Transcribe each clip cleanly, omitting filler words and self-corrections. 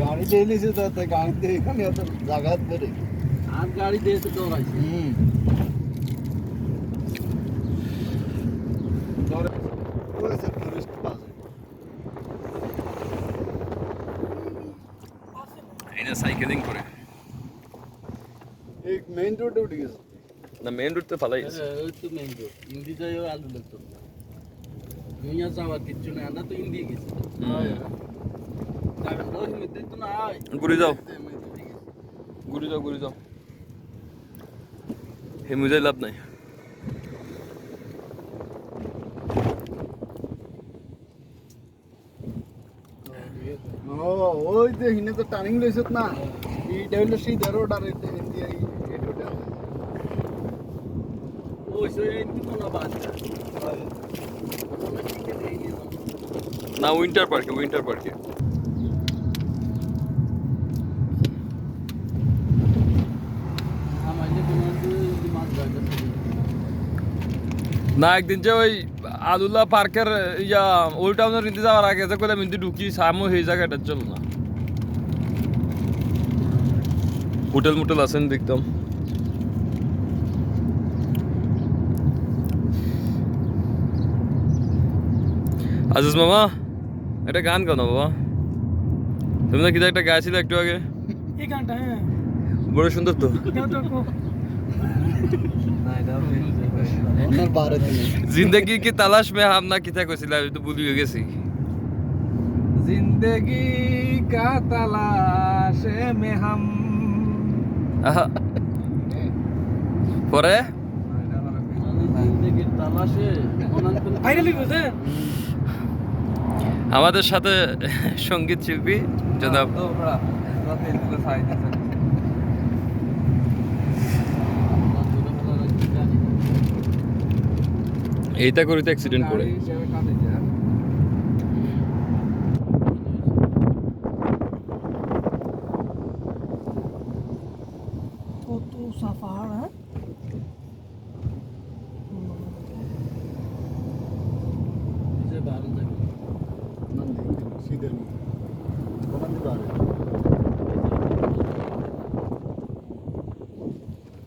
গাড়ি দিয়েছে তো গাড়িতে এখানে এত জায়গা ধরে আর গাড়ি দিয়েছে দৌড়াইছে সাইকেলিং করে एक मेन रोड उठ गया না মেইন রোড তো ফালাই আছে ওই তো মেন রোড ইন্দি যাইও আলু লাগতো দুনিয়া যাওয়ার কিছু না আমরা তো ইন্দি গেছি যাবেন রোজ মধ্যে তো না ঘুরে যাও ঘুরে যাও হে মুজাই লাভ নাই ও ওই যে হিনে তো টার্নিং লইছত না এইটা হইলো সিধা রোড আর এই রোডে ওই সে ইন্দি মনে বাদ না উইন্টার পার্কে না একদিন যে ওই আদুল্লাহ পার্কের ইয়া ওল্ড টাউনের ইন্দি যাওয়ার আগে যে কইলাম ইন্দি ঢুকি সামো সেই জায়গাটা চল না হোটেল মোটেল আছেন দেখতাম আজিজ মামা একটা গান গাও না বাবা তুমি না কিনা একটা গাইছিলে একটু আগে এই গানটা হ্যাঁ বড় সুন্দর তো जिंदगी की तलाश में हम ना किता কইছিলা আমি তো ভুল হয়ে গেছি जिंदगी का तलाश में हम পরে जिंदगी तलाशे ফাইনালি বুঝছেন আমাদের সাথে সঙ্গীত শিল্পী জনাব এইটা করিতে অ্যাক্সিডেন্ট করে কত সাফার হ্যাঁ सीधे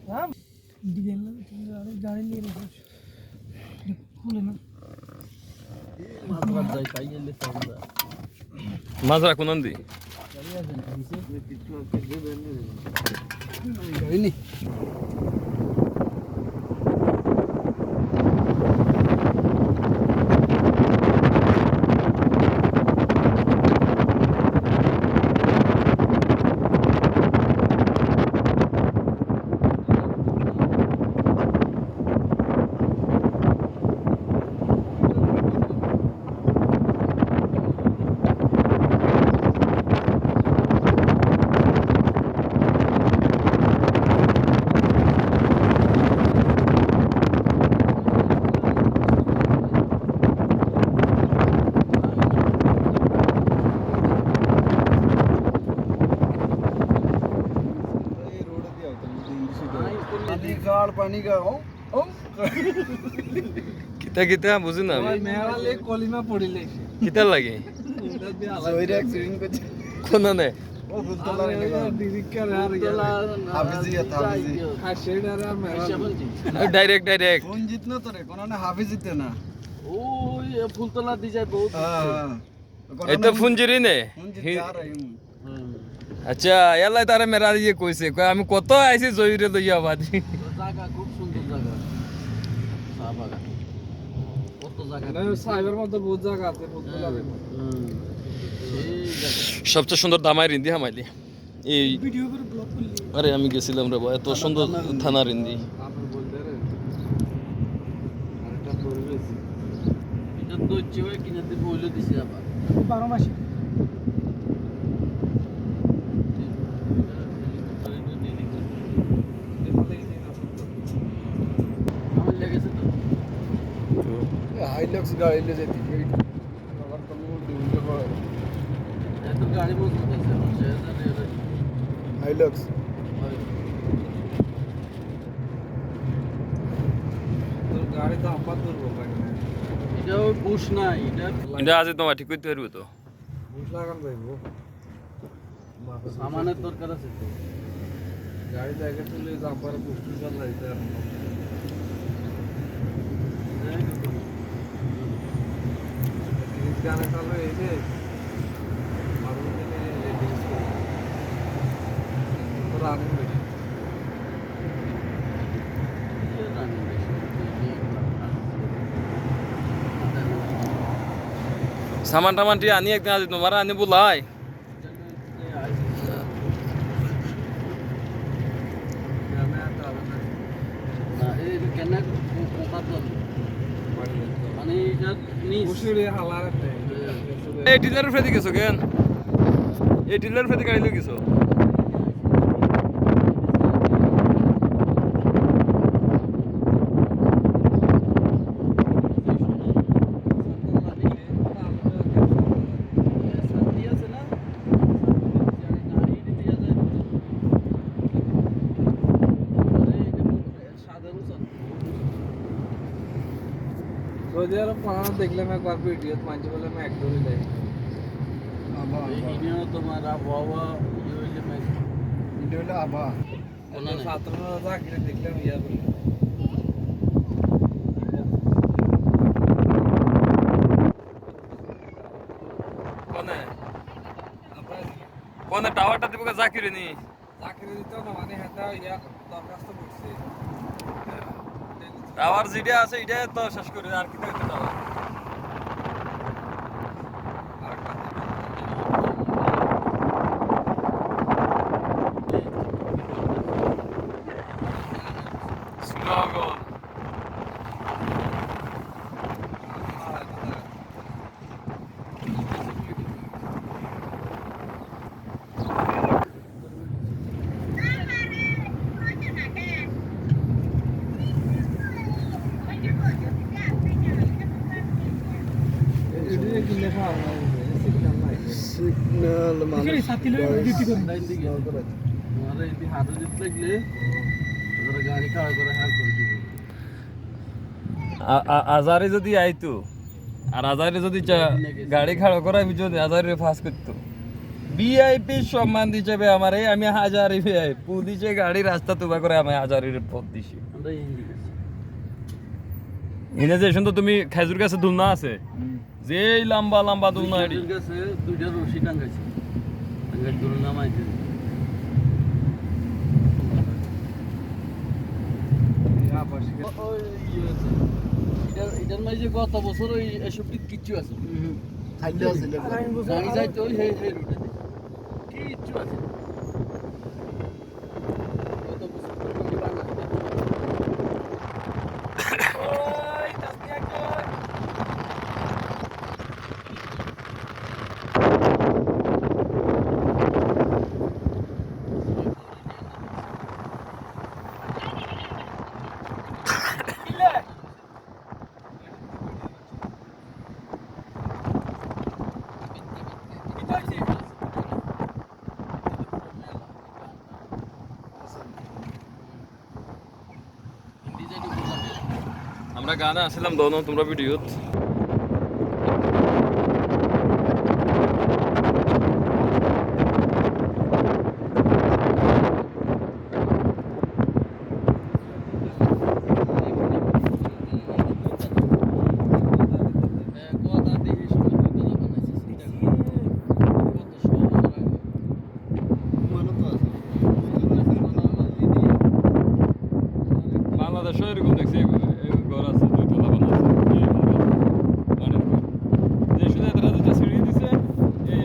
হ্যাঁ ডিজেল গাড়ি নিয়ে রেখেছি খুলে না মাঝবার যাই পাই গেলে সামনে মাঝরা কোন দি গাড়ি আছে নিচে কিছু কিছু গাড়ি নেই पानी का ओ কিতা কিতা বুঝি না আমি मेरा ले कलिमा पड़िले কিতা লাগে जोइर एक्सीडेंट করছে কোন নে ও ফুলতলা ডিরিকার আর হাফিজিয়াত হাসেড আর মেরা ডাইরেক্ট কোন জিতনা তোরে কোন না হাফিজিতে না ওই ফুলতলা দি যায় বহুত এই তো ফুঞ্জিরি নে ফুঞ্জিরি আর আচ্ছা এলাই তারে মেরা দিয়ে কইছে কই আমি কত আইছি জয়ুরে লইয়া বাদি জায়গা খুব সুন্দর জায়গা সাবাগা কত জায়গা না সাইবার মধ্যে বহুত জায়গা আছে ফুলতলা রে সবচেয়ে সুন্দর দামাই রিন্দি হামাইলি এই ভিডিও করে ব্লগ করলি আরে আমি গেছিলাম রে ভাই এত সুন্দর থানা রিন্দি আপনি বলতে রে আরেকটা পরিবেশ এটা দইছে হয় কিনা দি বইলে দিছে আবার 12 মাসে हाइलक्स गाड़ी ले जाती है अगर तुम ढूंढे को ये तो गाड़ी बहुत है हाइलक्स গাড়ি তো আপাত দুর্বল লাগে না এটা ওই বুশ না এটা এটা আছে তোমার ঠিক করতে পারবো তো বুঝ লাগান যাইবো সামানের দরকার আছে তো গাড়ি জায়গা চলে জাম্পারে পুষ্টি চাল যাইতে আর গানে চালু এই যে মারুতি নে লেডিস তো রানিং বেশি সামান টামান টি আনি একদিন আজি তোমার আনি বুলাই গানে আর হবে না না এই কেন কোকাত মানে এটা নিস পুষ্টি হালার এই ডিলারের ফেদি গেছো কেন এই ডিলারের ফেদি গাড়ি লই গেছো সৌদি আরব পাহাড় দেখলাম একবার ভিডিও মাঝে বলে আমি একদমই যাই ভিডিও তোমার আবহাওয়া হইলে ভিডিও হলো আবা ছাত্ররা চাকরি দেখলাম ইয়া বলে কোনে কোনে টাওয়ারটা দিব জাকিরে নি চাকরি দিত না মানে হেতা ইয়া দরখাস্ত করছে টাওয়ার যেটা আছে এটা তো শেষ করে আর কি হইতে টাওয়ার স্লোগন সিগন্যাল মানে ডিউটি করে তোমার এই হাতে দিতে লাগলে ওরা গাড়ি খাড়া করে হাল করে দিবে আজারে যদি আইতো আর আজারে যদি গাড়ি খাড়া করা আমি যদি আজারে ফাঁস করতো ভিআইপি সম্মান হিসেবে আমার আমি হাজারি ভিআই পুলিশে গাড়ি রাস্তা তুবা করে আমি হাজারির পথ দিছি আমরা হিন্দি এনে যে শুনতো তুমি খেজুর গাছে দুলনা আছে যেই লম্বা লম্বা দুলনা এটি কাছে দুইটা রশি টাঙ্গাইছে টাঙ্গাই ধরে নামাইতে এটার মাঝে গত বছর ওই এসব কিচ্ছু আছে গাড়ি যাইতে ওই হে হে রুটে কিচ্ছু আছে গত বছর তো রুটি বানাইছে আমরা গানে আসলাম দোনো তোমরা ভিডিও বাংলাদেশে এরকম দেখছি ঘর আছে দুইতলা বানাচ্ছে যে শুধু এতটা দুটা সিঁড়ি দিছে এই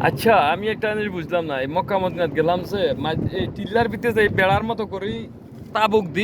আচ্ছা আমি একটা জিনিস বুঝলাম না এই মক্কা মদিনাত গেলাম যে এই টিল্লার ভিতরে যে বেড়ার মতো করি তাবুক